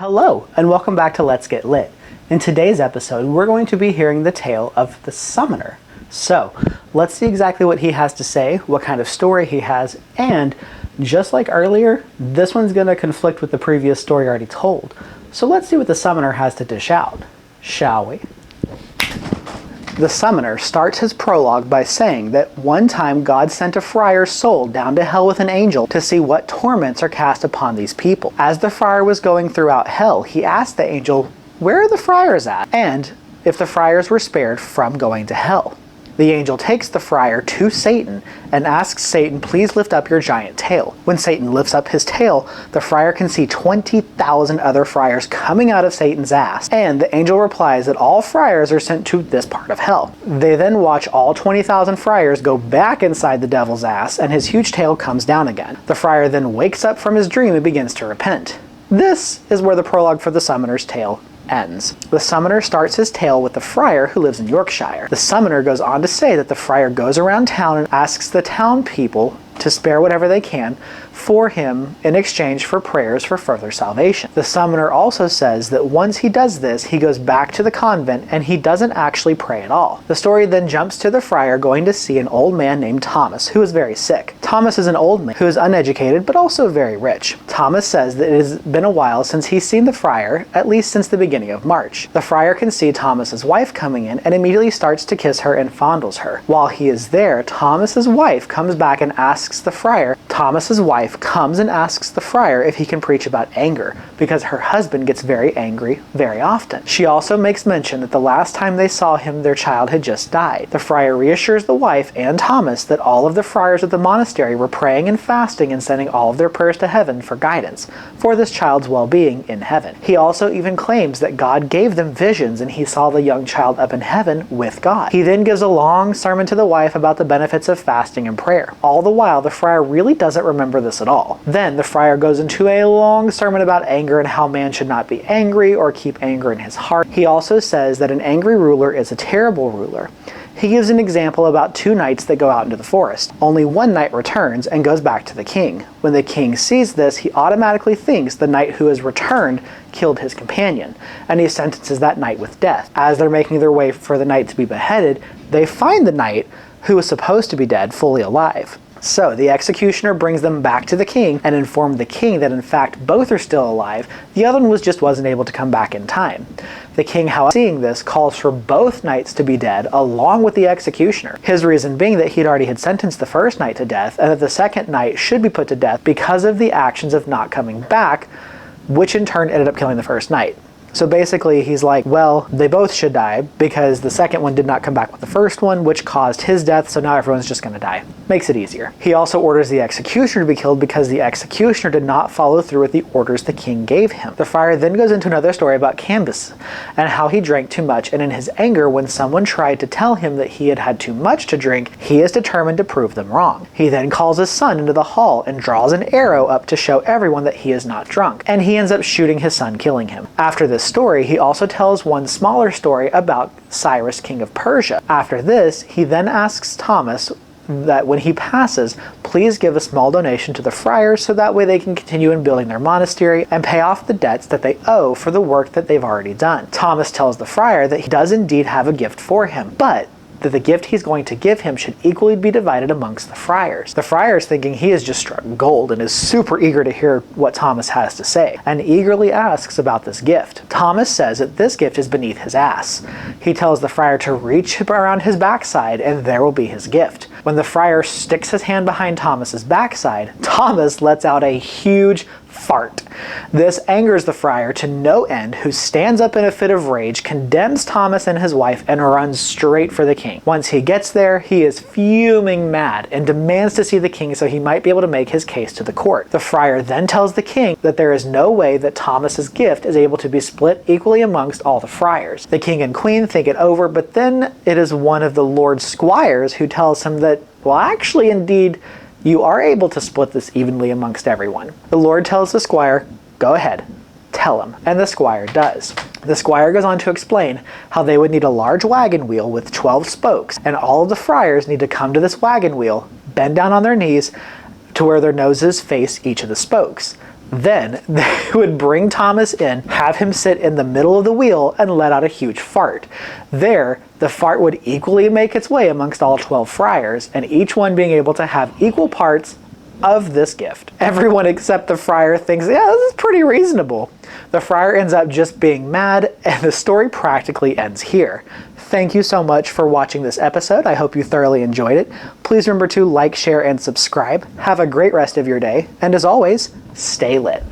Hello, and welcome back to Let's Get Lit. In today's episode, we're going to be hearing the tale of the Summoner. So, let's see exactly what he has to say, what kind of story he has, and just like earlier, this one's going to conflict with the previous story already told. So let's see what the Summoner has to dish out, shall we? The Summoner starts his prologue by saying that one time God sent a friar's soul down to hell with an angel to see what torments are cast upon these people. As the friar was going throughout hell, he asked the angel, "Where are the friars at?" and if the friars were spared from going to hell. The angel takes the friar to Satan and asks Satan, "Please lift up your giant tail." When Satan lifts up his tail, the friar can see 20,000 other friars coming out of Satan's ass, and the angel replies that all friars are sent to this part of hell. They then watch all 20,000 friars go back inside the devil's ass, and his huge tail comes down again. The friar then wakes up from his dream and begins to repent. This is where the prologue for the Summoner's tale ends. The Summoner starts his tale with the friar who lives in Yorkshire. The Summoner goes on to say that the friar goes around town and asks the town people to spare whatever they can for him in exchange for prayers for further salvation. The Summoner also says that once he does this, he goes back to the convent and he doesn't actually pray at all. The story then jumps to the friar going to see an old man named Thomas, who is very sick. Thomas is an old man who is uneducated but also very rich. Thomas says that it has been a while since he's seen the friar, at least since the beginning of March. The friar can see Thomas's wife coming in and immediately starts to kiss her and fondles her. While he is there, Thomas's wife comes back and asks the friar. Thomas's wife comes and asks the friar if he can preach about anger, because her husband gets very angry very often. She also makes mention that the last time they saw him, their child had just died. The friar reassures the wife and Thomas that all of the friars of the monastery were praying and fasting and sending all of their prayers to heaven for guidance for this child's well-being in heaven. He also even claims that God gave them visions and he saw the young child up in heaven with God. He then gives a long sermon to the wife about the benefits of fasting and prayer. All the while, the friar really doesn't remember this at all. Then the friar goes into a long sermon about anger and how man should not be angry or keep anger in his heart. He also says that an angry ruler is a terrible ruler. He gives an example about two knights that go out into the forest. Only one knight returns and goes back to the king. When the king sees this, he automatically thinks the knight who has returned killed his companion, and he sentences that knight with death. As they're making their way for the knight to be beheaded, they find the knight who was supposed to be dead fully alive. So the executioner brings them back to the king and informed the king that in fact both are still alive. The other one just wasn't able to come back in time. The king, however, seeing this, calls for both knights to be dead along with the executioner. His reason being that he'd already had sentenced the first knight to death and that the second knight should be put to death because of the actions of not coming back, which in turn ended up killing the first knight. So basically he's like, well, they both should die because the second one did not come back with the first one, which caused his death, so now everyone's just going to die. Makes it easier. He also orders the executioner to be killed because the executioner did not follow through with the orders the king gave him. The friar then goes into another story about Candace and how he drank too much, and in his anger, when someone tried to tell him that he had had too much to drink, he is determined to prove them wrong. He then calls his son into the hall and draws an arrow up to show everyone that he is not drunk, and he ends up shooting his son, killing him. After this story, he also tells one smaller story about Cyrus, king of Persia. After this, he then asks Thomas that when he passes, please give a small donation to the friars so that way they can continue in building their monastery and pay off the debts that they owe for the work that they've already done. Thomas tells the friar that he does indeed have a gift for him, but that the gift he's going to give him should equally be divided amongst the friars. The friar's thinking he has just struck gold and is super eager to hear what Thomas has to say, and eagerly asks about this gift. Thomas says that this gift is beneath his ass. He tells the friar to reach around his backside and there will be his gift. When the friar sticks his hand behind Thomas's backside, Thomas lets out a huge fart. This angers the friar to no end, who stands up in a fit of rage, condemns Thomas and his wife, and runs straight for the king. Once he gets there, he is fuming mad and demands to see the king so he might be able to make his case to the court. The friar then tells the king that there is no way that Thomas's gift is able to be split equally amongst all the friars. The king and queen think it over, but then it is one of the lord's squires who tells him that, well, actually, indeed, you are able to split this evenly amongst everyone. The Lord tells the squire, go ahead, tell him, and the squire does. The squire goes on to explain how they would need a large wagon wheel with 12 spokes, and all of the friars need to come to this wagon wheel, bend down on their knees to where their noses face each of the spokes. Then they would bring Thomas in, have him sit in the middle of the wheel, and let out a huge fart. There, the fart would equally make its way amongst all 12 friars, and each one being able to have equal parts of this gift. Everyone except the friar thinks, yeah, this is pretty reasonable. The friar ends up just being mad, and the story practically ends here. Thank you so much for watching this episode. I hope you thoroughly enjoyed it. Please remember to like, share, and subscribe. Have a great rest of your day, and as always, stay lit.